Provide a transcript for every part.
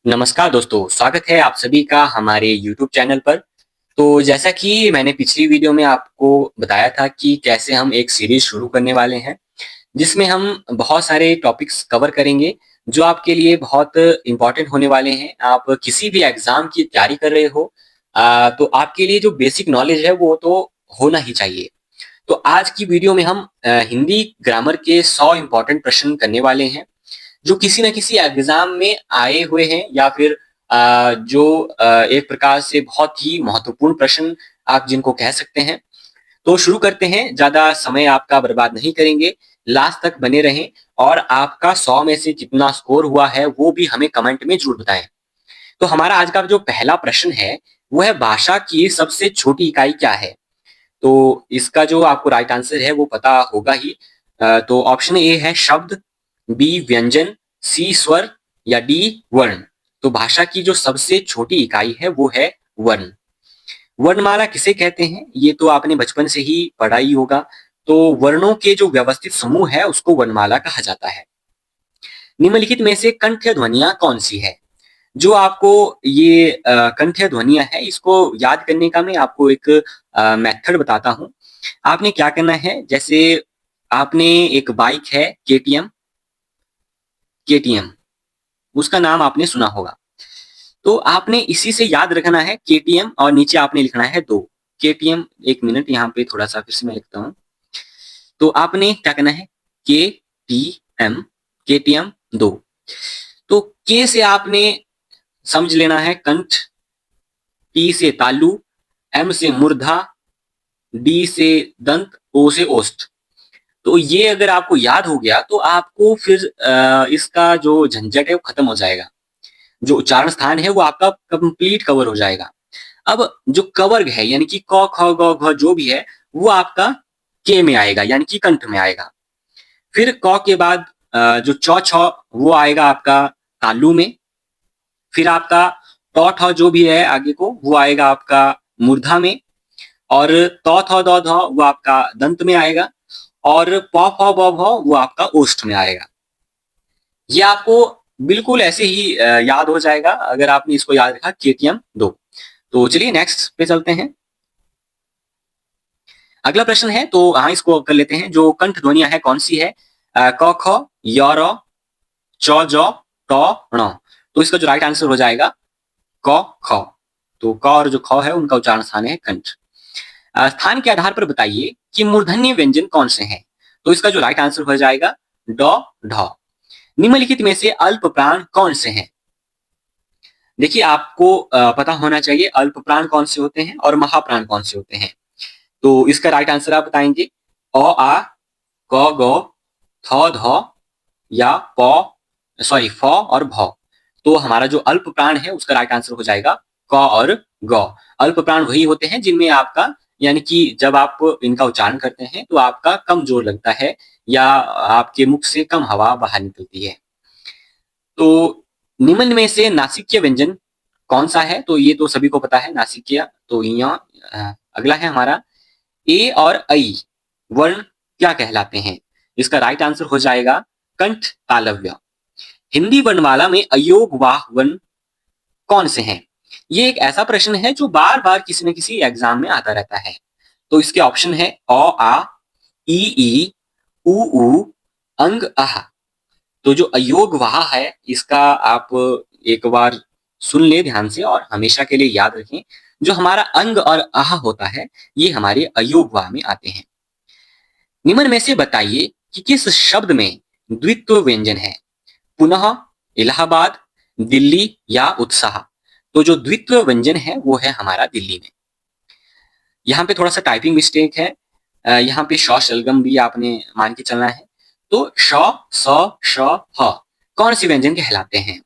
नमस्कार दोस्तों, स्वागत है आप सभी का हमारे YouTube चैनल पर। तो जैसा कि मैंने पिछली वीडियो में आपको बताया था कि कैसे हम एक सीरीज शुरू करने वाले हैं, जिसमें हम बहुत सारे टॉपिक्स कवर करेंगे, जो आपके लिए बहुत इम्पोर्टेंट होने वाले हैं। आप किसी भी एग्ज़ाम की तैयारी कर रहे हो तो आपके लिए जो बेसिक नॉलेज है वो तो होना ही चाहिए। तो आज की वीडियो में हम हिंदी ग्रामर के 100 इम्पोर्टेंट प्रश्न करने वाले हैं, जो किसी न किसी एग्जाम में आए हुए हैं या फिर जो एक प्रकार से बहुत ही महत्वपूर्ण प्रश्न आप जिनको कह सकते हैं। तो शुरू करते हैं, ज्यादा समय आपका बर्बाद नहीं करेंगे, लास्ट तक बने रहें और आपका 100 में से कितना स्कोर हुआ है वो भी हमें कमेंट में जरूर बताएं। तो हमारा आज का जो पहला प्रश्न है वो है, भाषा की सबसे छोटी इकाई क्या है? तो इसका जो आपको राइट आंसर है वो पता होगा ही। तो ऑप्शन ए है शब्द, बी व्यंजन, सी स्वर या डी वर्ण। तो भाषा की जो सबसे छोटी इकाई है वो है वर्ण। वर्णमाला किसे कहते हैं ये तो आपने बचपन से ही पढ़ा ही होगा। तो वर्णों के जो व्यवस्थित समूह है उसको वर्णमाला कहा जाता है। निम्नलिखित में से कंठ्य ध्वनियां कौन सी है? जो आपको ये कंठ्य ध्वनियां है इसको याद करने का मैं आपको एक मेथड बताता हूँ। आपने क्या करना है, जैसे आपने एक बाइक है केटीएम, केटीएम उसका नाम आपने सुना होगा। तो आपने इसी से याद रखना है केटीएम और नीचे आपने लिखना है दो। केटीएम, एक मिनट यहाँ पे थोड़ा सा फिर से मैं लिखता हूँ। तो आपने क्या करना है, के टी एम, केटीएम दो। तो के से आपने समझ लेना है कंठ, टी से तालु, एम से मूर्धा, डी से दंत, ओ से ओष्ठ। तो ये अगर आपको याद हो गया तो आपको फिर इसका जो झंझट है वो खत्म हो जाएगा। जो उच्चारण स्थान है वो आपका कंप्लीट कवर हो जाएगा। अब जो कवर्ग है यानी कि क ख ग घ जो भी है वो आपका के में आएगा यानी कि कंठ में आएगा। फिर क के बाद जो च छ वो आएगा आपका तालु में। फिर आपका ट ठ जो भी है आगे को वो आएगा आपका मूर्धा में। और त थ द ध वो आपका दंत में आएगा। और प फ ब भ वो आपका ओष्ठ में आएगा। ये आपको बिल्कुल ऐसे ही याद हो जाएगा अगर आपने इसको याद रखा केटीएम दो। तो चलिए नेक्स्ट पे चलते हैं। अगला प्रश्न है, तो हाँ इसको कर लेते हैं। जो कंठ ध्वनियां है कौन सी है? क ख, य र, च ज, ट ण। तो इसका जो राइट आंसर हो जाएगा क ख। तो क और जो ख है उनका उच्चारण स्थान है कंठ। स्थान के आधार पर बताइए कि मूर्धन्य व्यंजन कौन से हैं? तो इसका जो राइट आंसर हो जाएगा ड ढ। निम्नलिखित में से अल्प प्राण कौन से हैं? देखिए आपको पता होना चाहिए अल्प प्राण कौन से होते हैं और महाप्राण कौन से होते हैं। तो इसका राइट आंसर आप बताएंगे अ आ, क ग, थ ध या प, सॉरी फ और भ। तो हमारा जो अल्प प्राण है उसका राइट आंसर हो जाएगा क और ग। अल्प प्राण वही होते हैं जिनमें आपका यानी कि जब आप इनका उच्चारण करते हैं तो आपका कम जोर लगता है या आपके मुख से कम हवा बाहर निकलती है। तो निम्न में से नासिक्य व्यंजन कौन सा है? तो ये तो सभी को पता है नासिक्य। तो यहाँ अगला है हमारा ए और ऐ वर्ण क्या कहलाते हैं? इसका राइट आंसर हो जाएगा कंठ तालव्य। हिंदी वर्णमाला में अयोग वाह वर्ण कौन से हैं? ये एक ऐसा प्रश्न है जो बार बार किसी न किसी एग्जाम में आता रहता है। तो इसके ऑप्शन है अ आ, ई उ ऊ, अंग आह। तो जो अयोग वाह है इसका आप एक बार सुन ले ध्यान से और हमेशा के लिए याद रखें। जो हमारा अंग और आह होता है ये हमारे अयोग वाह में आते हैं। निम्न में से बताइए कि किस शब्द में द्वित्व व्यंजन है? पुनः, इलाहाबाद, दिल्ली या उत्साह। तो जो द्वित्व व्यंजन है वो है हमारा दिल्ली में। यहाँ पे थोड़ा सा टाइपिंग मिस्टेक है। यहाँ पे श शलगम भी आपने मान के चलना है। तो श, स, श, ह कौन से व्यंजन कहलाते हैं?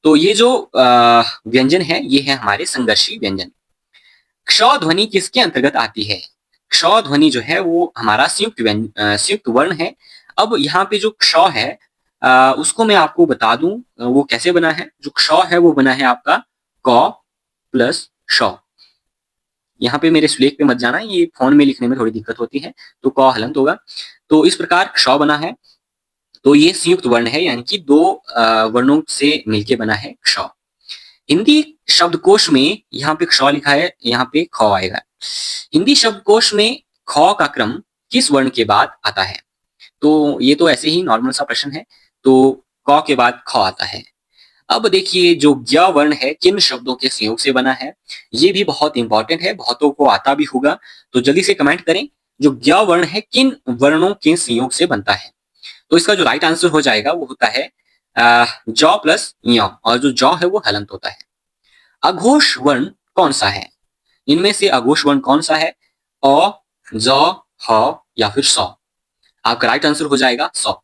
तो ये जो व्यंजन है ये है हमारे संघर्षी व्यंजन। क्ष ध्वनि किसके अंतर्गत आती है? क्ष ध्वनि जो है वो हमारा संयुक्त वर्ण है। अब यहाँ पे जो क्ष है उसको मैं आपको बता दूं वो कैसे बना है। जो क्ष है वो बना है आपका क प्लस श। यहाँ पे मेरे सुलेख पे मत जाना, ये फोन में लिखने में थोड़ी दिक्कत होती है। तो क हलंत होगा। तो इस प्रकार क्ष बना है। तो ये संयुक्त वर्ण है, यानी कि दो वर्णों से मिलके बना है क्ष। हिंदी शब्दकोश में यहाँ पे क्ष लिखा है, यहाँ पे ख आएगा। हिंदी शब्दकोश में ख का क्रम किस वर्ण के बाद आता है? तो ये तो ऐसे ही नॉर्मल सा प्रश्न है, तो क के बाद ख आता है। अब देखिए जो ज्ञ वर्ण है किन शब्दों के संयोग से बना है, ये भी बहुत इंपॉर्टेंट है, बहुतों को आता भी होगा, तो जल्दी से कमेंट करें जो ज्ञ वर्ण है किन वर्णों के संयोग से बनता है। तो इसका जो राइट आंसर हो जाएगा वो होता है ज प्लस य, और जो ज है वो हलंत होता है। अघोष वर्ण कौन सा है? इनमें से अघोष वर्ण कौन सा है? अ, ज, ह या फिर स? आपका राइट आंसर हो जाएगा स।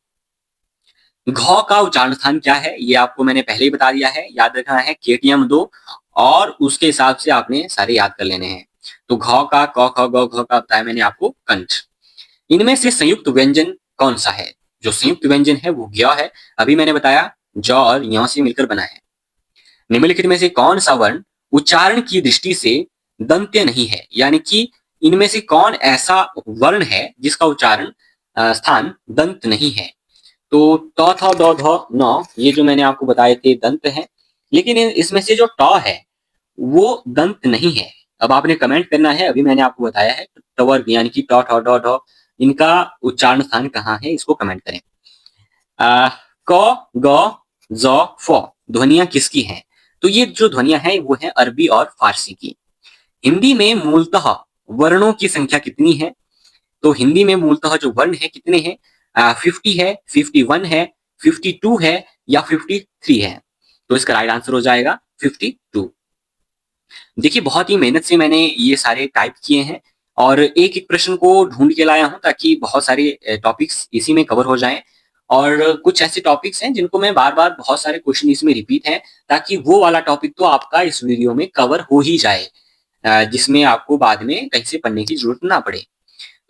घ का उच्चारण स्थान क्या है? ये आपको मैंने पहले ही बता दिया है, याद रखना है KTM 2 और उसके हिसाब से आपने सारे याद कर लेने हैं। तो घ का क ख ग घ का बताया मैंने आपको कंठ। इनमें से संयुक्त व्यंजन कौन सा है? जो संयुक्त व्यंजन है वो ज्ञ है, अभी मैंने बताया ज और य से मिलकर बना है। निम्नलिखित में से कौन सा वर्ण उच्चारण की दृष्टि से दंत्य नहीं है? यानी कि इनमें से कौन ऐसा वर्ण है जिसका उच्चारण स्थान दंत नहीं है? तो ट थ द ध न, ये जो मैंने आपको बताए थे दंत है, लेकिन इसमें से जो ट है वो दंत नहीं है। अब आपने कमेंट करना है, अभी मैंने आपको बताया है टवर्ग यानी कि ट ठ ड ढ, इनका उच्चारण स्थान कहाँ है, इसको कमेंट करें। क ग ज फ ध्वनियां किसकी हैं? तो ये जो ध्वनियां हैं वो है अरबी और फारसी की। हिंदी में मूलतः वर्णों की संख्या कितनी है? तो हिंदी में मूलतः जो वर्ण है कितने हैं? 50 है, 51 है, 52 है या 53 है? तो इसका राइट आंसर हो जाएगा 52। देखिए बहुत ही मेहनत से मैंने ये सारे टाइप किए हैं और एक एक प्रश्न को ढूंढ के लाया हूं ताकि बहुत सारे टॉपिक्स इसी में कवर हो जाएं। और कुछ ऐसे टॉपिक्स हैं जिनको मैं बार बार, बहुत सारे क्वेश्चन इसमें रिपीट हैं, ताकि वो वाला टॉपिक तो आपका इस वीडियो में कवर हो ही जाए, जिसमें आपको बाद में कहीं से पढ़ने की जरूरत ना पड़े।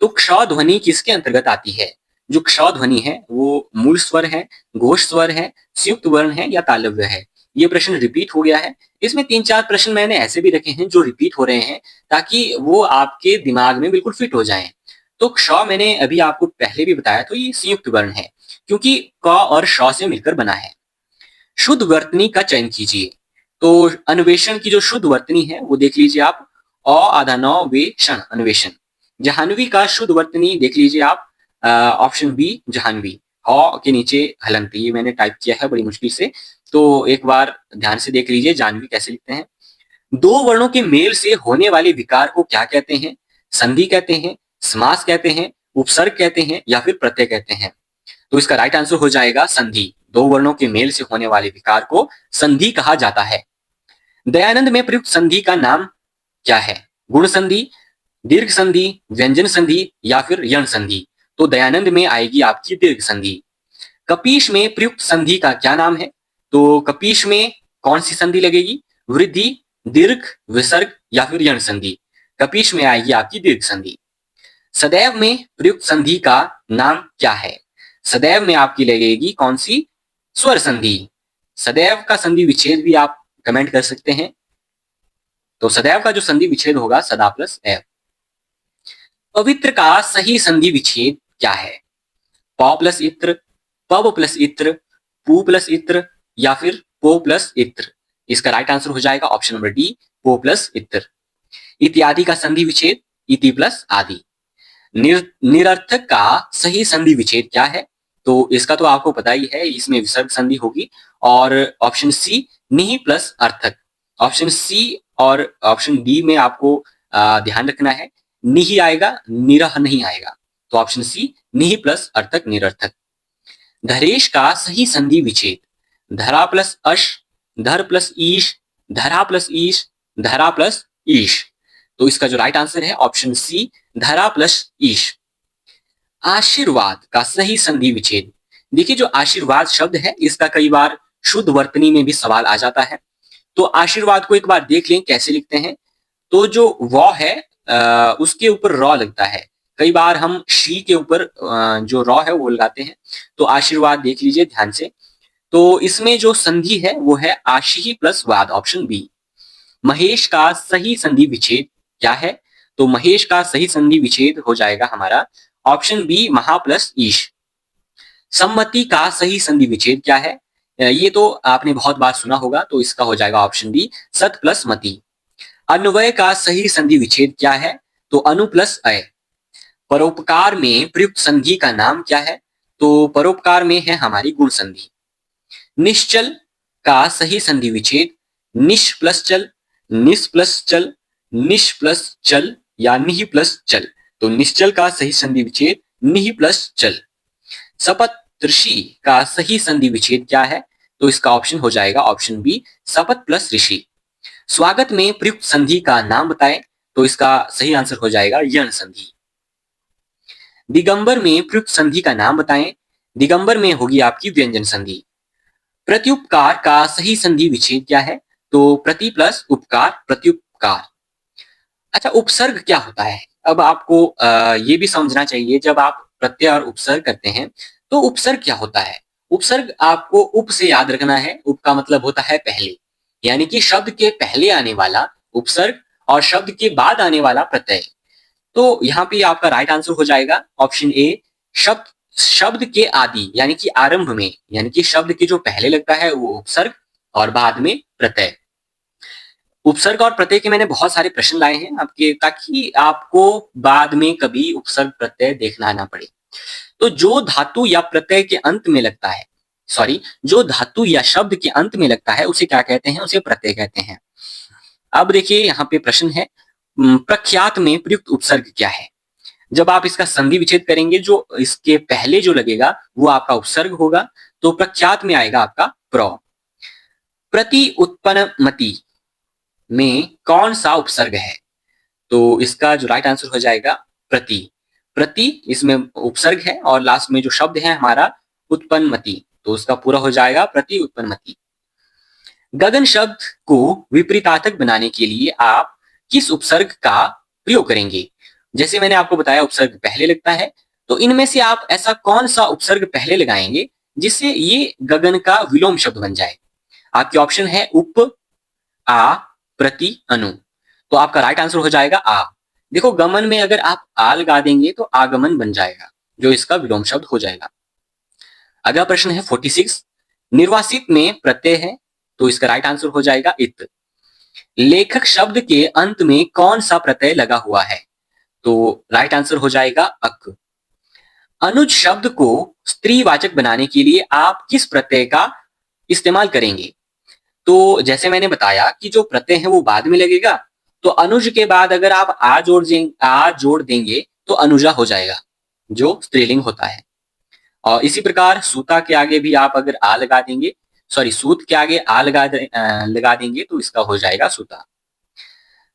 तो क्ष ध्वनि किसके अंतर्गत आती है? जो क्ष ध्वनि है वो मूल स्वर है, घोष स्वर है, संयुक्त वर्ण है या तालव्य है? ये प्रश्न रिपीट हो गया है। इसमें 3-4 प्रश्न मैंने ऐसे भी रखे हैं जो रिपीट हो रहे हैं ताकि वो आपके दिमाग में बिल्कुल फिट हो जाएं। तो क्ष मैंने अभी आपको पहले भी बताया, तो ये संयुक्त वर्ण है क्योंकि क और श से मिलकर बना है। शुद्ध वर्तनी का चयन कीजिए। तो अन्वेषण की जो शुद्ध वर्तनी है वो देख लीजिए आप, अ आधा नौ वे क्षण अन्वेषण। जाह्नवी का शुद्ध वर्तनी देख लीजिए आप, ऑप्शन बी जाह्नवी। ह के नीचे हलंत, ये मैंने टाइप किया है बड़ी मुश्किल से, तो एक बार ध्यान से देख लीजिए जाह्नवी कैसे लिखते हैं। दो वर्णों के मेल से होने वाले विकार को क्या कहते हैं? संधि कहते हैं, समास कहते हैं, उपसर्ग कहते हैं या फिर प्रत्यय कहते हैं? तो इसका राइट आंसर हो जाएगा संधि। दो वर्णों के मेल से होने वाले विकार को संधि कहा जाता है। दयानंद में प्रयुक्त संधि का नाम क्या है? गुण संधि, दीर्घ संधि, व्यंजन संधि या फिर यण संधि? तो दयानंद में आएगी आपकी दीर्घ संधि। कपीश में प्रयुक्त संधि का क्या नाम है? तो कपीश में कौन सी संधि लगेगी? वृद्धि, दीर्घ, विसर्ग या फिर यण संधि? कपीश में आएगी आपकी दीर्घ संधि। सदैव में प्रयुक्त संधि का नाम क्या है? सदैव में आपकी लगेगी कौन सी? स्वर संधि। सदैव का संधि विच्छेद भी आप कमेंट कर सकते हैं। तो सदैव का जो संधि विच्छेद होगा सदा प्लस एव। पवित्र का सही संधि विच्छेद क्या है? प प्लस इत्र, पव प्लस इत्र, पू प्लस इत्र या फिर पो प्लस इत्र? इसका राइट आंसर हो जाएगा ऑप्शन नंबर डी, पो प्लस इत्र। इत्यादि का संधि विच्छेद इति प्लस आदि। निरर्थक का सही संधि विच्छेद क्या है? तो इसका तो आपको पता ही है, इसमें विसर्ग संधि होगी। और ऑप्शन सी निहि प्लस अर्थक। ऑप्शन सी और ऑप्शन डी में आपको ध्यान रखना है, निहि आएगा, निरह नहीं आएगा। तो ऑप्शन सी निहि प्लस अर्थक निरर्थक। धरेश का सही संधि विच्छेद धरा प्लस अश, धर प्लस ईश, धरा प्लस ईश, धरा प्लस ईश? तो इसका जो राइट आंसर है ऑप्शन सी धरा प्लस ईश। आशीर्वाद का सही संधि विच्छेद। देखिए जो आशीर्वाद शब्द है इसका कई बार शुद्ध वर्तनी में भी सवाल आ जाता है। तो आशीर्वाद को एक बार देख लें कैसे लिखते हैं। तो जो व है उसके ऊपर र लगता है। कई बार हम शी के ऊपर जो र है वो लगाते हैं। तो आशीर्वाद देख लीजिए ध्यान से। तो इसमें जो संधि है वो है आशी प्लस वाद, ऑप्शन बी। महेश का सही संधि विच्छेद क्या है? तो महेश का सही संधि विच्छेद हो जाएगा हमारा ऑप्शन बी, महा प्लस ईश। सम्मति का सही संधि विच्छेद क्या है? ये तो आपने बहुत बार सुना होगा, तो इसका हो जाएगा ऑप्शन बी सत प्लस मति। अन्वय का सही संधि विच्छेद क्या है? तो अनु प्लस अय। परोपकार में प्रयुक्त संधि का नाम क्या है? तो परोपकार में है हमारी गुण संधि। निश्चल का सही संधि विच्छेद निश प्लस चल, निस प्लस चल, निश प्लस चल या निह प्लस चल। तो निश्चल का सही संधि विच्छेद निह प्लस चल। सपत-ऋषि का सही संधि विच्छेद क्या है? तो इसका ऑप्शन हो जाएगा ऑप्शन बी सपत प्लस ऋषि। स्वागत में प्रयुक्त संधि का नाम बताएं, तो इसका सही आंसर हो जाएगा यण संधि। दिगंबर में प्रयुक्त संधि का नाम बताएं, दिगंबर में होगी आपकी व्यंजन संधि। प्रत्युपकार का सही संधि विच्छेद क्या है? तो प्रति प्लस उपकार, प्रत्युपकार। अच्छा, उपसर्ग क्या होता है? अब आपको ये भी समझना चाहिए, जब आप प्रत्यय और उपसर्ग करते हैं तो उपसर्ग क्या होता है? उपसर्ग आपको उप से याद रखना है। उप का मतलब होता है पहले, यानी कि शब्द के पहले आने वाला उपसर्ग और शब्द के बाद आने वाला प्रत्यय। तो यहाँ पे आपका राइट आंसर हो जाएगा ऑप्शन ए शब्द शब्द के आदि यानी कि आरंभ में, यानी कि शब्द के जो पहले लगता है वो उपसर्ग और बाद में प्रत्यय। उपसर्ग और प्रत्यय के मैंने बहुत सारे प्रश्न लाए हैं आपके, ताकि आपको बाद में कभी उपसर्ग प्रत्यय देखना ना पड़े। तो जो धातु या प्रत्यय के अंत में लगता है, जो धातु या शब्द के अंत में लगता है उसे क्या कहते हैं? उसे प्रत्यय कहते हैं। अब देखिए यहाँ पे प्रश्न है, प्रख्यात में प्रयुक्त उपसर्ग क्या है? जब आप इसका संधि विच्छेद करेंगे, जो इसके पहले जो लगेगा वो आपका उपसर्ग होगा, तो प्रख्यात में आएगा आपका प्र। प्रति उत्पन्नमति में कौन सा उपसर्ग है? तो इसका जो राइट आंसर हो जाएगा प्रति। प्रति इसमें उपसर्ग है और लास्ट में जो शब्द है हमारा उत्पन्नमति, तो उसका पूरा हो जाएगा प्रति उत्पन्नमति। गगन शब्द को विपरीतार्थक बनाने के लिए आप किस उपसर्ग का प्रयोग करेंगे? जैसे मैंने आपको बताया उपसर्ग पहले लगता है, तो इनमें से आप ऐसा कौन सा उपसर्ग पहले लगाएंगे जिससे ये गगन का विलोम शब्द बन जाए? आपके ऑप्शन है उप, आ, प्रति, अनु। तो आपका राइट आंसर हो जाएगा आ। देखो, गमन में अगर आप आ लगा देंगे तो आगमन बन जाएगा, जो इसका विलोम शब्द हो जाएगा। अगला प्रश्न है 46। निर्वासित में प्रत्यय है, तो इसका राइट आंसर हो जाएगा इत। लेखक शब्द के अंत में कौन सा प्रत्यय लगा हुआ है? तो राइट आंसर हो जाएगा अक। अनुज शब्द को स्त्रीवाचक बनाने के लिए आप किस प्रत्यय का इस्तेमाल करेंगे? तो जैसे मैंने बताया कि जो प्रत्यय है वो बाद में लगेगा, तो अनुज के बाद अगर आप आ जोड़ देंगे तो अनुजा हो जाएगा, जो स्त्रीलिंग होता है। और इसी प्रकार सूता के आगे भी आप अगर आ लगा देंगे, सूत के आगे आ लगा देंगे तो इसका हो जाएगा सूता।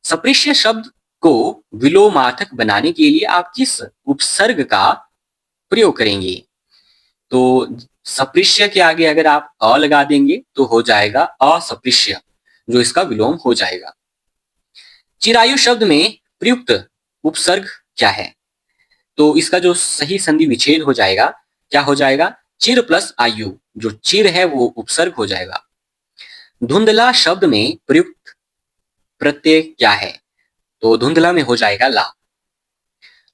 सप्रिश्य शब्द को विलोमार्थक बनाने के लिए आप किस उपसर्ग का प्रयोग करेंगे? तो सप्रिश्य के आगे अगर आप अ लगा देंगे तो हो जाएगा असप्रिश्य, जो इसका विलोम हो जाएगा। चिरायु शब्द में प्रयुक्त उपसर्ग क्या है? तो इसका जो सही संधि विच्छेद हो जाएगा, क्या हो जाएगा? चिर प्लस आयु, जो चिर है वो उपसर्ग हो जाएगा। धुंधला शब्द में प्रयुक्त प्रत्यय क्या है? तो धुंधला में हो जाएगा ला।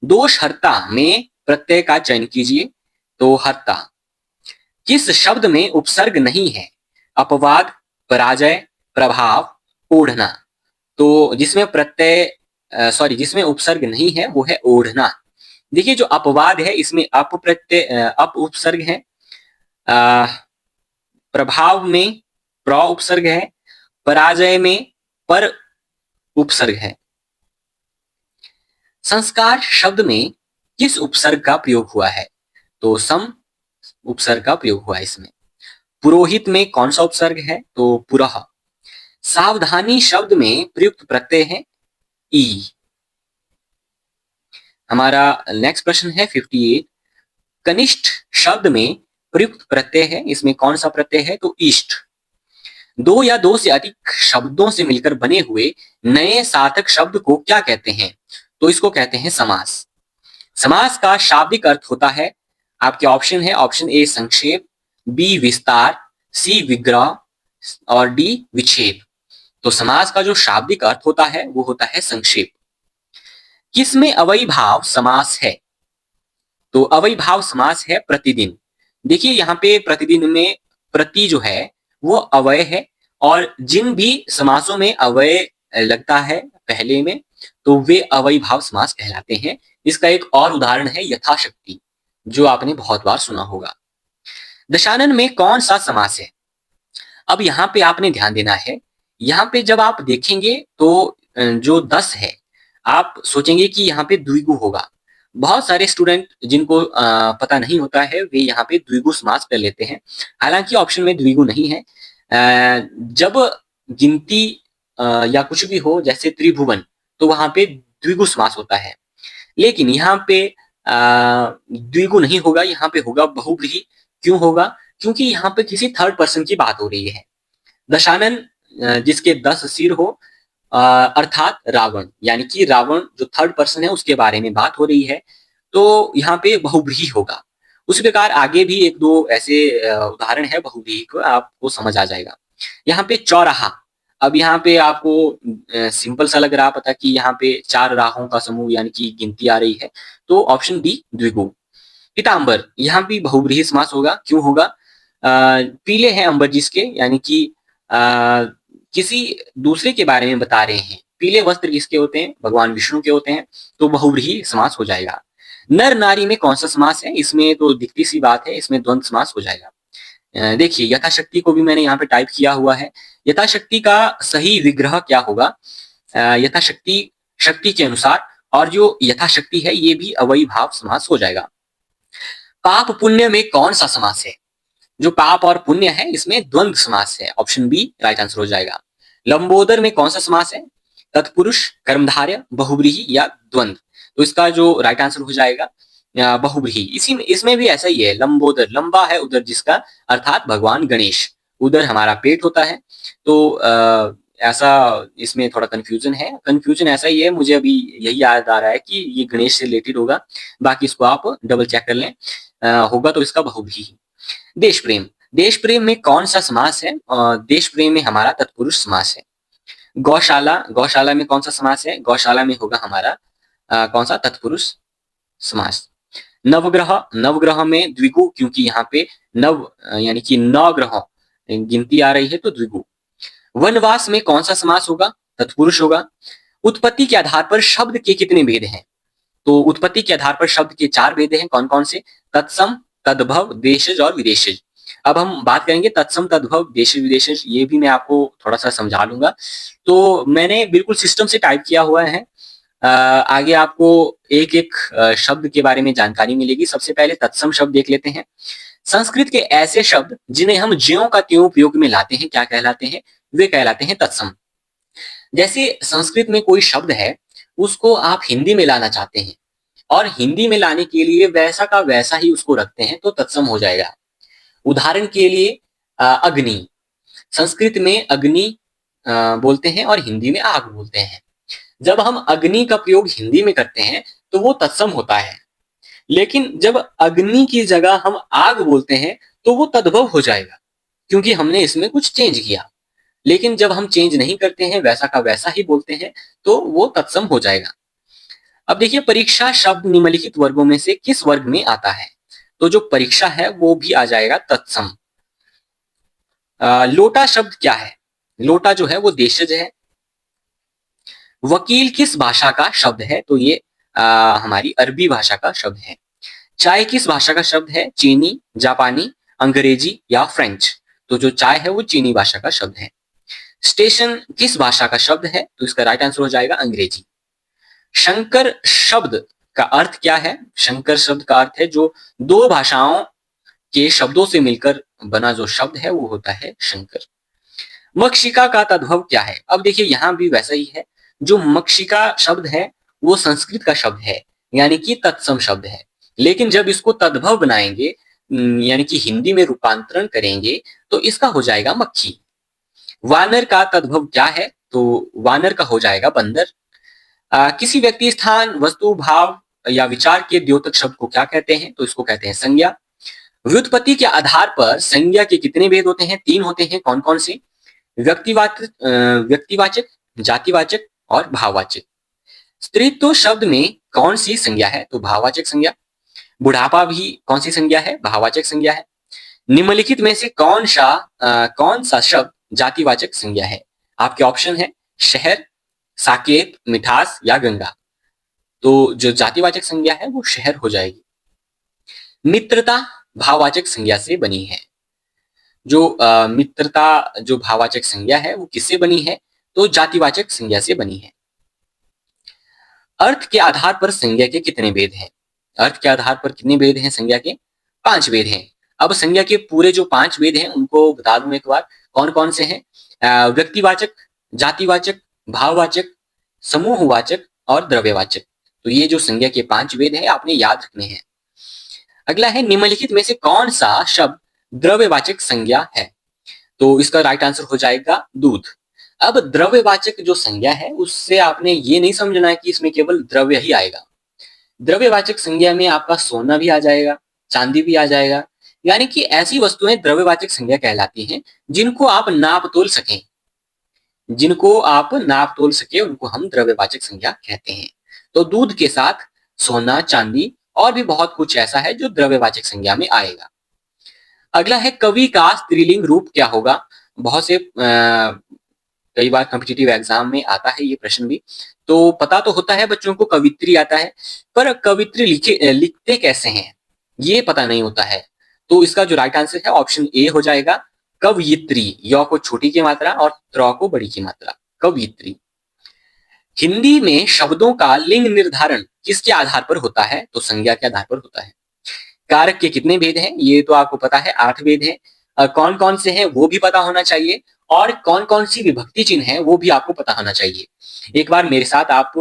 दोषहर्ता में प्रत्यय का चयन कीजिए, तो हर्ता। किस शब्द में उपसर्ग नहीं है? अपवाद, पराजय, प्रभाव, ओढ़ना। तो जिसमें उपसर्ग नहीं है वो है ओढ़ना। देखिए, जो अपवाद है इसमें अप उपसर्ग है, प्रभाव में प्र उपसर्ग है, पराजय में पर उपसर्ग है। संस्कार शब्द में किस उपसर्ग का प्रयोग हुआ है? तो सम उपसर्ग का प्रयोग हुआ है इसमें। पुरोहित में कौन सा उपसर्ग है? तो पुरः। सावधानी शब्द में प्रयुक्त प्रत्यय है ई। हमारा नेक्स्ट प्रश्न है 58। कनिष्ठ शब्द में प्रयुक्त प्रत्यय है, इसमें कौन सा प्रत्यय है? तो इष्ट। दो या दो से अधिक शब्दों से मिलकर बने हुए नए सार्थक शब्द को क्या कहते हैं? तो इसको कहते हैं समास। समास का शाब्दिक अर्थ होता है, आपके ऑप्शन है ऑप्शन ए संक्षेप, बी विस्तार, सी विग्रह और डी विच्छेद। तो समास का जो शाब्दिक अर्थ होता है वो होता है संक्षेप। किसमें अव्ययीभाव समास है? तो अव्ययीभाव समास है प्रतिदिन। देखिए यहाँ पे प्रतिदिन में प्रति जो है वो अव्यय है, और जिन भी समासों में अव्यय लगता है पहले में, तो वे अव्ययी भाव समास कहलाते हैं। इसका एक और उदाहरण है यथाशक्ति, जो आपने बहुत बार सुना होगा। दशानन में कौन सा समास है? अब यहाँ पे आपने ध्यान देना है। यहाँ पे जब आप देखेंगे तो जो 10 है, आप सोचेंगे कि यहाँ पे द्विगु होगा। बहुत सारे स्टूडेंट जिनको पता नहीं होता है, वे यहाँ पे द्विगु समास कर लेते हैं। हालांकि ऑप्शन में द्विगु नहीं है। जब गिनती या कुछ भी हो जैसे त्रिभुवन, तो वहां पे द्विगु समास होता है। लेकिन यहाँ पे द्विगु नहीं होगा, यहाँ पे होगा बहुव्रीहि। क्यों होगा? क्योंकि यहाँ पे किसी थर्ड पर्सन की बात हो रही है। दशानन जिसके 10 सिर हो, अर्थात रावण, यानी कि रावण जो थर्ड पर्सन है उसके बारे में बात हो रही है, तो यहाँ पे बहुव्रीहि होगा। उसी प्रकार आगे भी एक दो ऐसे उदाहरण है बहुव्रीहि को, आपको समझ आ जाएगा। यहाँ पे चौराहा, अब यहाँ पे आपको सिंपल सा लग रहा पता कि यहाँ पे 4 राहों का समूह यानी कि गिनती आ रही है, तो ऑप्शन डी द्विगु। पीतांबर, यहाँ भी बहुव्रीहि समास होगा। क्यों होगा? पीले हैं अंबर जिसके, यानी कि किसी दूसरे के बारे में बता रहे हैं। पीले वस्त्र किसके होते हैं? भगवान विष्णु के होते हैं, तो बहुव्रीहि समास हो जाएगा। नर नारी में कौन सा समास है? इसमें तो दिखती सी बात है, इसमें द्वंद्व समास हो जाएगा। देखिए यथाशक्ति को भी मैंने यहाँ पे टाइप किया हुआ है। यथाशक्ति का सही विग्रह क्या होगा? यथाशक्ति, शक्ति के अनुसार, और जो यथाशक्ति है ये भी अव्ययी भाव समास हो जाएगा। पाप पुण्य में कौन सा समास है? जो पाप और पुण्य है इसमें द्वंद्व समास है। ऑप्शन बी राइट आंसर हो जाएगा। लंबोदर में कौन सा समास है? तत्पुरुष, कर्मधारय, बहुव्रीहि या द्वंद्व? तो इसका जो राइट आंसर हो जाएगा बहुव्रीहि। इसी में इसमें भी ऐसा ही है। लंबोदर, लंबा है उदर जिसका, अर्थात भगवान गणेश। उदर हमारा पेट होता है, तो ऐसा इसमें थोड़ा कंफ्यूजन है। कंफ्यूजन ऐसा ही है, मुझे अभी यही याद आ रहा है कि ये गणेश से रिलेटेड होगा। बाकी इसको आप डबल चेक कर लें। होगा तो इसका बहुव्रीहि। देश प्रेम, देश प्रेम में कौन सा समास है? देश प्रेम में हमारा तत्पुरुष समास है। गौशाला, गौशाला में कौन सा समास है? गौशाला में होगा हमारा कौन सा? तत्पुरुष समास। नवग्रह, नवग्रह में द्विगु, क्योंकि यहाँ पे नव यानी कि 9 ग्रह गिनती आ रही है, तो द्विगु। वनवास में कौन सा समास होगा? तत्पुरुष होगा। उत्पत्ति के आधार पर शब्द के कितने भेद हैं? तो उत्पत्ति के आधार पर शब्द के 4 भेद हैं। कौन कौन से? तत्सम, तद्भव, देशज और विदेशज। अब हम बात करेंगे तत्सम, तद्भव, देशज, विदेशज। ये भी मैं आपको थोड़ा सा समझा लूंगा। तो मैंने बिल्कुल सिस्टम से टाइप किया हुआ है। आगे आपको एक एक शब्द के बारे में जानकारी मिलेगी। सबसे पहले तत्सम शब्द देख लेते हैं। संस्कृत के ऐसे शब्द जिन्हें हम ज्यों का त्यों उपयोग में लाते हैं क्या कहलाते हैं? वे कहलाते हैं तत्सम। जैसे संस्कृत में कोई शब्द है, उसको आप हिंदी में लाना चाहते हैं, और हिंदी में लाने के लिए वैसा का वैसा ही उसको रखते हैं, तो तत्सम हो जाएगा। उदाहरण के लिए अग्नि, संस्कृत में अग्नि बोलते हैं और हिंदी में आग बोलते हैं। जब हम अग्नि का प्रयोग हिंदी में करते हैं तो वो तत्सम होता है, लेकिन जब अग्नि की जगह हम आग बोलते हैं तो वो तद्भव हो जाएगा, क्योंकि हमने इसमें कुछ चेंज किया। लेकिन जब हम चेंज नहीं करते हैं, वैसा का वैसा ही बोलते हैं, तो वो तत्सम हो जाएगा। अब देखिए परीक्षा शब्द निम्नलिखित वर्गों में से किस वर्ग में आता है? तो जो परीक्षा है वो भी आ जाएगा तत्सम। लोटा शब्द क्या है? लोटा जो है वो देशज है। वकील किस भाषा का शब्द है? तो ये हमारी अरबी भाषा का शब्द है। चाय किस भाषा का शब्द है? चीनी, जापानी, अंग्रेजी या फ्रेंच? तो जो चाय है वो चीनी भाषा का शब्द है। स्टेशन किस भाषा का शब्द है? तो इसका राइट आंसर हो जाएगा अंग्रेजी। शंकर शब्द का अर्थ क्या है? शंकर शब्द का अर्थ है जो 2 भाषाओं के शब्दों से मिलकर बना जो शब्द है वो होता है शंकर। मक्षिका का तद्भव क्या है? अब देखिए यहां भी वैसा ही है। जो मक्षिका शब्द है वो संस्कृत का शब्द है, यानी कि तत्सम शब्द है। लेकिन जब इसको तद्भव बनाएंगे, यानी कि हिंदी में रूपांतरण करेंगे, तो इसका हो जाएगा मक्खी। वानर का तद्भव क्या है? तो वानर का हो जाएगा बंदर। किसी व्यक्ति, स्थान, वस्तु, भाव या विचार के द्योतक शब्द को क्या कहते हैं? तो इसको कहते हैं संज्ञा। व्युत्पत्ति के आधार पर संज्ञा के कितने भेद होते हैं? 3 होते हैं। कौन कौन से? व्यक्तिवाचक, जातिवाचक और भाववाचक। स्त्रीत्व शब्द में कौन सी संज्ञा है? तो भाववाचक संज्ञा। बुढ़ापा भी कौन सी संज्ञा है? भाववाचक संज्ञा है। निम्नलिखित में से कौन सा शब्द जातिवाचक संज्ञा है? आपके ऑप्शन है शहर, साकेत, मिठास या गंगा। तो जो जातिवाचक संज्ञा है वो शहर हो जाएगी। मित्रता भाववाचक संज्ञा से बनी है। जो मित्रता जो भाववाचक संज्ञा है वो किससे बनी है? तो जातिवाचक संज्ञा से बनी है। अर्थ के आधार पर संज्ञा के कितने भेद हैं? अर्थ के आधार पर कितने भेद हैं संज्ञा के? 5 भेद हैं। अब संज्ञा के पूरे जो 5 भेद हैं उनको बता दूं एक बार, कौन कौन से हैं? व्यक्तिवाचक, जातिवाचक, भाववाचक, समूहवाचक और द्रव्यवाचक। तो ये जो संज्ञा के 5 भेद हैं आपने याद रखने हैं। अगला है निम्नलिखित में से कौन सा शब्द द्रव्यवाचक संज्ञा है? तो इसका राइट आंसर हो जाएगा दूध। अब द्रव्यवाचक जो संज्ञा है उससे आपने ये नहीं समझना है कि इसमें केवल द्रव्य ही आएगा। द्रव्यवाचक संज्ञा में आपका सोना भी आ जाएगा, चांदी भी आ जाएगा, यानी कि ऐसी वस्तुएं द्रव्यवाचक संज्ञा कहलाती हैं जिनको आप नाप तोल सकें। जिनको आप नाप तोल सके उनको हम द्रव्यवाचक संज्ञा कहते हैं। तो दूध के साथ सोना, चांदी और भी बहुत कुछ ऐसा है जो द्रव्यवाचक संज्ञा में आएगा। अगला है कवि का स्त्रीलिंग रूप क्या होगा? बहुत से कई बार कॉम्पिटिटिव एग्जाम में आता है ये प्रश्न भी। तो पता तो होता है बच्चों को कवित्री आता है, पर कवित्री लिखते कैसे हैं ये पता नहीं होता है। तो इसका जो राइट आंसर है ऑप्शन ए हो जाएगा कवयित्री। य को छोटी की मात्रा और त्र को बड़ी की मात्रा, कवयित्री। हिंदी में शब्दों का लिंग निर्धारण किसके आधार पर होता है? तो संज्ञा के आधार पर होता है। कारक के कितने भेद हैं? ये तो आपको पता है 8 भेद हैं। कौन कौन से हैं वो भी पता होना चाहिए, और कौन कौन सी विभक्ति चिन्ह है वो भी आपको पता होना चाहिए। एक बार मेरे साथ आप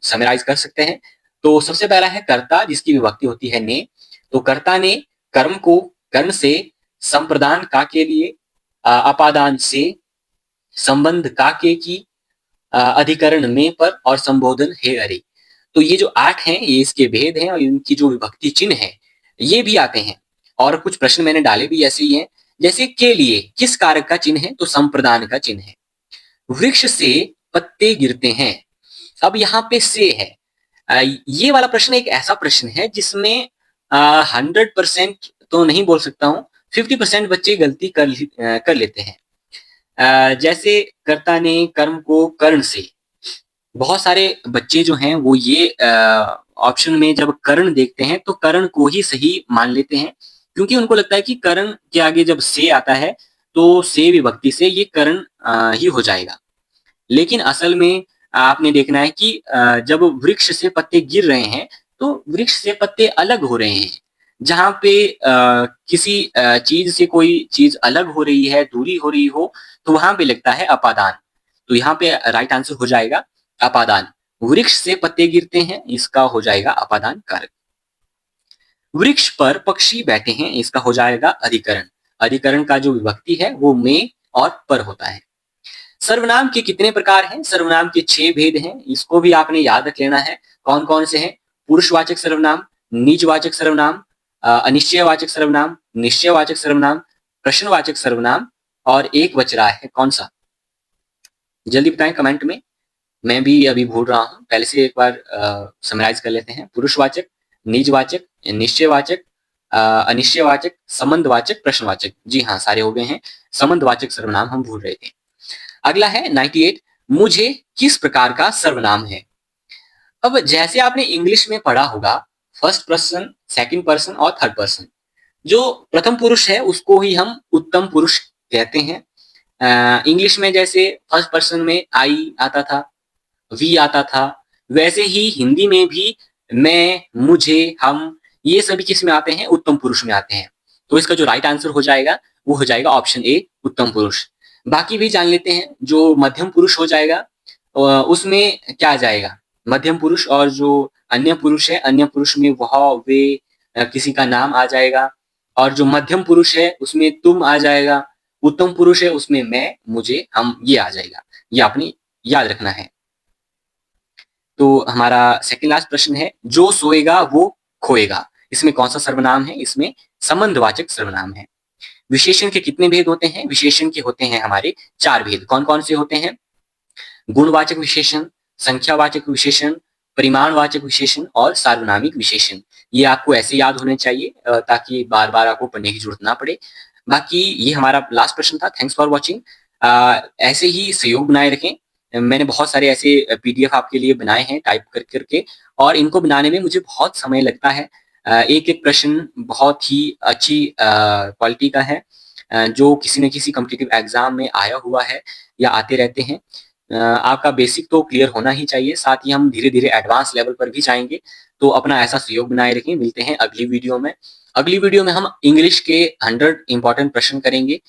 समराइज कर सकते हैं। तो सबसे पहला है कर्ता, जिसकी विभक्ति होती है ने। तो कर्ता ने कर्म को कर्म से, संप्रदान का के लिए, अपादान से, संबंध का के की, अधिकरण में पर और संबोधन हे अरे। तो ये जो 8 हैं ये इसके भेद हैं और इनकी जो विभक्ति चिन्ह है ये भी आते हैं। और कुछ प्रश्न मैंने डाले भी ऐसे ही हैं, जैसे के लिए किस कारक का चिन्ह है? तो संप्रदान का चिन्ह है। वृक्ष से पत्ते गिरते हैं, अब यहाँ पे से है। ये वाला प्रश्न एक ऐसा प्रश्न है जिसमें 100% तो नहीं बोल सकता हूँ, 50% बच्चे गलती कर लेते हैं। जैसे कर्ता ने कर्म को कर्ण से, बहुत सारे बच्चे जो हैं वो ये ऑप्शन में जब कर्ण देखते हैं तो कर्ण को ही सही मान लेते हैं, क्योंकि उनको लगता है कि कर्ण के आगे जब से आता है तो से विभक्ति से ये कर्ण ही हो जाएगा। लेकिन असल में आपने देखना है कि जब वृक्ष से पत्ते गिर रहे हैं तो वृक्ष से पत्ते अलग हो रहे हैं। जहां पे किसी चीज से कोई चीज अलग हो रही है, दूरी हो रही हो, तो वहां पे लगता है अपादान। तो यहाँ पे राइट आंसर हो जाएगा अपादान। वृक्ष से पत्ते गिरते हैं, इसका हो जाएगा अपादान कारक। वृक्ष पर पक्षी बैठे हैं, इसका हो जाएगा अधिकरण। अधिकरण का जो विभक्ति है वो में और पर होता है। सर्वनाम के कितने प्रकार हैं? सर्वनाम के 6 भेद हैं, इसको भी आपने याद रख लेना है। कौन कौन से हैं? पुरुषवाचक सर्वनाम, निजवाचक सर्वनाम, अनिश्चयवाचक सर्वनाम, निश्चयवाचक सर्वनाम, प्रश्नवाचक सर्वनाम और एक बच रहा है, कौन सा? जल्दी बताएं कमेंट में, मैं भी अभी भूल रहा हूं। पहले से एक बार समराइज कर लेते हैं। पुरुषवाचक, निजवाचक, निश्चयवाचक, अनिश्चयवाचक, संबंधवाचक, प्रश्नवाचक। जी हाँ, सारे हो गए हैं। संबंधवाचक सर्वनाम हम भूल रहे थे। अगला है 98, मुझे किस प्रकार का सर्वनाम है? अब जैसे आपने इंग्लिश में पढ़ा होगा, फर्स्ट पर्सन, सेकंड पर्सन और थर्ड पर्सन। जो प्रथम पुरुष है उसको ही हम उत्तम पुरुष कहते हैं। इंग्लिश में जैसे फर्स्ट पर्सन में आई आता था, वी आता था, वैसे ही हिंदी में भी मैं, मुझे, हम, ये सभी किस में आते हैं? उत्तम पुरुष में आते हैं। तो इसका जो राइट आंसर हो जाएगा वो हो जाएगा ऑप्शन ए, उत्तम पुरुष। बाकी भी जान लेते हैं। जो मध्यम पुरुष हो जाएगा उसमें क्या आ जाएगा? मध्यम पुरुष। और जो अन्य पुरुष है, अन्य पुरुष में वह, वे, किसी का नाम आ जाएगा। और जो मध्यम पुरुष है उसमें तुम आ जाएगा। उत्तम पुरुष है उसमें मैं, मुझे, हम, ये आ जाएगा। ये आपने याद रखना है। तो हमारा सेकंड लास्ट प्रश्न है, जो सोएगा वो खोएगा। इसमें कौन सा सर्वनाम है? इसमें संबंधवाचक सर्वनाम है। विशेषण के कितने भेद होते हैं? विशेषण के होते हैं हमारे 4 भेद। कौन कौन से होते हैं? गुणवाचक विशेषण, संख्यावाचक विशेषण, परिमाणवाचक विशेषण और सार्वनामिक विशेषण। ये आपको ऐसे याद होने चाहिए ताकि बार-बार आपको पढ़ने की ज़रूरत ना पड़े। बाकी ये हमारा लास्ट प्रश्न था। Thanks for watching. ऐसे ही सहयोग बनाए रखें। मैंने बहुत सारे ऐसे पीडीएफ आपके लिए बनाए हैं टाइप कर के और इनको बनाने में मुझे बहुत समय लगता है। एक-एक प्रश्न बहुत ही अच्छी क्वालिटी का है जो किसी न किसी कॉम्पिटिटिव एग्ज़ाम में आया हुआ है या आते रहते हैं। आपका बेसिक तो क्लियर होना ही चाहिए, साथ ही हम धीरे-धीरे एडवांस लेवल पर भी जाएँगे, तो अपना ऐसा सहयोग बनाए रखें। मिलते हैं अगली वीडियो में। अगली वीडियो में हम इंग्लिश के 100 इम्पोर्टेंट प्रश्न करेंगे।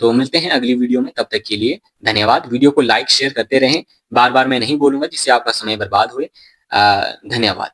तो मिलते हैं अगली वीडियो में, तब तक के लिए धन्यवाद। वीडियो को लाइक, शेयर करते रहें। बार-बार मैं नहीं बोलूँगा जिससे आपका समय बर्बाद हुए। धन्यवाद।